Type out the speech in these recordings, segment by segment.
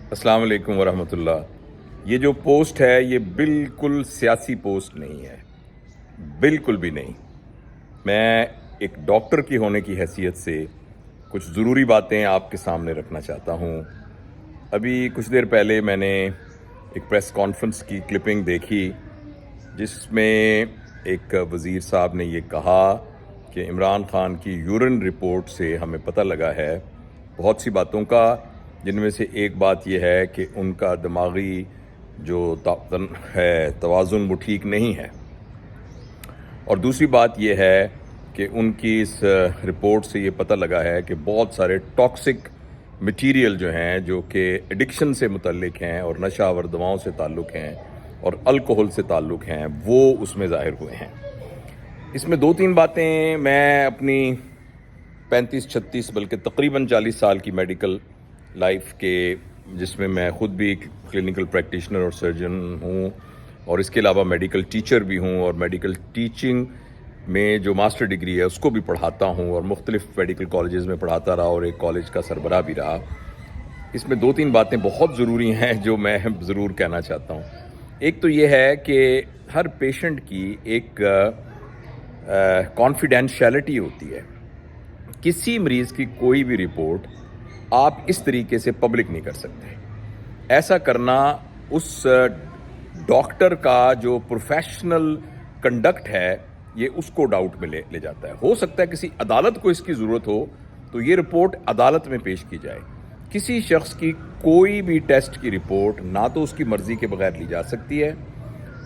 السلام علیکم ورحمۃ اللہ۔ یہ جو پوسٹ ہے یہ بالکل سیاسی پوسٹ نہیں ہے، بالکل بھی نہیں۔ میں ایک ڈاکٹر کی ہونے کی حیثیت سے کچھ ضروری باتیں آپ کے سامنے رکھنا چاہتا ہوں۔ ابھی کچھ دیر پہلے میں نے ایک پریس کانفرنس کی کلپنگ دیکھی جس میں ایک وزیر صاحب نے یہ کہا کہ عمران خان کی یورین رپورٹ سے ہمیں پتہ لگا ہے بہت سی باتوں کا، جن میں سے ایک بات یہ ہے کہ ان کا دماغی جو توازن وہ ٹھیک نہیں ہے، اور دوسری بات یہ ہے کہ ان کی اس رپورٹ سے یہ پتہ لگا ہے کہ بہت سارے ٹاکسک مٹیریل جو ہیں جو کہ ایڈکشن سے متعلق ہیں اور نشہ آور دواؤں سے تعلق ہیں اور الکوہل سے تعلق ہیں، وہ اس میں ظاہر ہوئے ہیں۔ اس میں 2-3 باتیں میں اپنی 35-36 بلکہ تقریباً 40 سال کی میڈیکل لائف کے، جس میں میں خود بھی کلینکل پریکٹیشنر اور سرجن ہوں اور اس کے علاوہ میڈیکل ٹیچر بھی ہوں، اور میڈیکل ٹیچنگ میں جو ماسٹر ڈگری ہے اس کو بھی پڑھاتا ہوں اور مختلف میڈیکل کالجز میں پڑھاتا رہا اور ایک کالج کا سربراہ بھی رہا۔ اس میں 2-3 باتیں بہت ضروری ہیں جو میں ضرور کہنا چاہتا ہوں۔ ایک تو یہ ہے کہ ہر پیشنٹ کی ایک کانفیڈینشیلٹی ہوتی ہے۔ کسی مریض کی کوئی بھی رپورٹ آپ اس طریقے سے پبلک نہیں کر سکتے۔ ایسا کرنا اس ڈاکٹر کا جو پروفیشنل کنڈکٹ ہے یہ اس کو ڈاؤٹ میں لے جاتا ہے۔ ہو سکتا ہے کسی عدالت کو اس کی ضرورت ہو تو یہ رپورٹ عدالت میں پیش کی جائے۔ کسی شخص کی کوئی بھی ٹیسٹ کی رپورٹ نہ تو اس کی مرضی کے بغیر لی جا سکتی ہے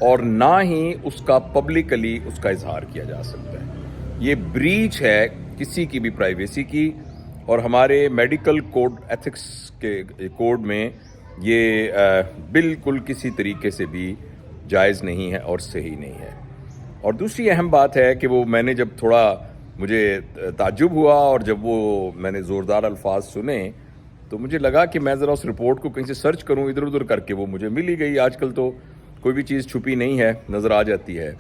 اور نہ ہی اس کا پبلکلی اس کا اظہار کیا جا سکتا ہے۔ یہ بریچ ہے کسی کی بھی پرائیویسی کی، اور ہمارے میڈیکل کوڈ ایتھکس کے کوڈ میں یہ بالکل کسی طریقے سے بھی جائز نہیں ہے اور صحیح نہیں ہے۔ اور دوسری اہم بات ہے کہ وہ میں نے جب تھوڑا مجھے تعجب ہوا اور جب وہ میں نے زوردار الفاظ سنے تو مجھے لگا کہ میں ذرا اس رپورٹ کو کہیں سے سرچ کروں، ادھر ادھر کر کے وہ مجھے مل ہی گئی۔ آج کل تو کوئی بھی چیز چھپی نہیں ہے، نظر آ جاتی ہے۔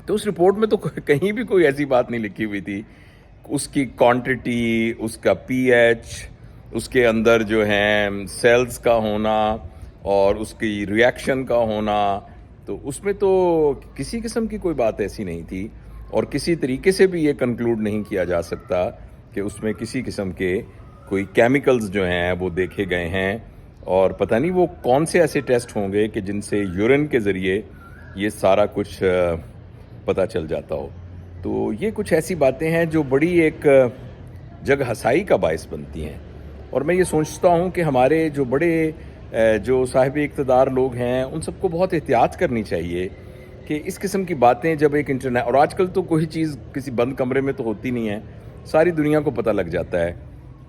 تو اس رپورٹ میں تو کہیں بھی کوئی ایسی بات نہیں لکھی ہوئی تھی۔ اس کی کوانٹٹی، اس کا پی ایچ، اس کے اندر جو ہیں سیلز کا ہونا اور اس کی ریاکشن کا ہونا، تو اس میں تو کسی قسم کی کوئی بات ایسی نہیں تھی، اور کسی طریقے سے بھی یہ کنکلوڈ نہیں کیا جا سکتا کہ اس میں کسی قسم کے کوئی کیمیکلز جو ہیں وہ دیکھے گئے ہیں، اور پتہ نہیں وہ کون سے ایسے ٹیسٹ ہوں گے کہ جن سے یورین کے ذریعے یہ سارا کچھ پتہ چل جاتا ہو۔ تو یہ کچھ ایسی باتیں ہیں جو بڑی ایک جگ ہسائی کا باعث بنتی ہیں، اور میں یہ سوچتا ہوں کہ ہمارے جو بڑے جو صاحب اقتدار لوگ ہیں ان سب کو بہت احتیاط کرنی چاہیے کہ اس قسم کی باتیں جب ایک انٹرنیٹ، اور آج کل تو کوئی چیز کسی بند کمرے میں تو ہوتی نہیں ہے، ساری دنیا کو پتہ لگ جاتا ہے،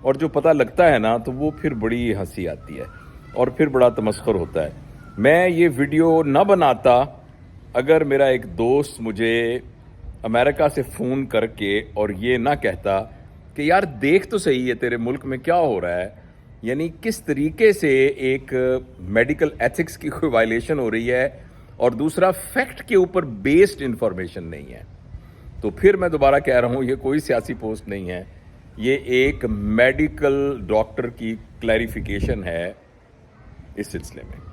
اور جو پتہ لگتا ہے نا تو وہ پھر بڑی ہنسی آتی ہے اور پھر بڑا تمسخر ہوتا ہے۔ میں یہ ویڈیو نہ بناتا اگر میرا ایک دوست مجھے امریکہ سے فون کر کے اور یہ نہ کہتا کہ یار دیکھ تو صحیح ہے تیرے ملک میں کیا ہو رہا ہے، یعنی کس طریقے سے ایک میڈیکل ایتھکس کی کوئی وائلیشن ہو رہی ہے، اور دوسرا فیکٹ کے اوپر بیسڈ انفارمیشن نہیں ہے۔ تو پھر میں دوبارہ کہہ رہا ہوں یہ کوئی سیاسی پوسٹ نہیں ہے، یہ ایک میڈیکل ڈاکٹر کی کلیریفیکیشن ہے اس سلسلے میں۔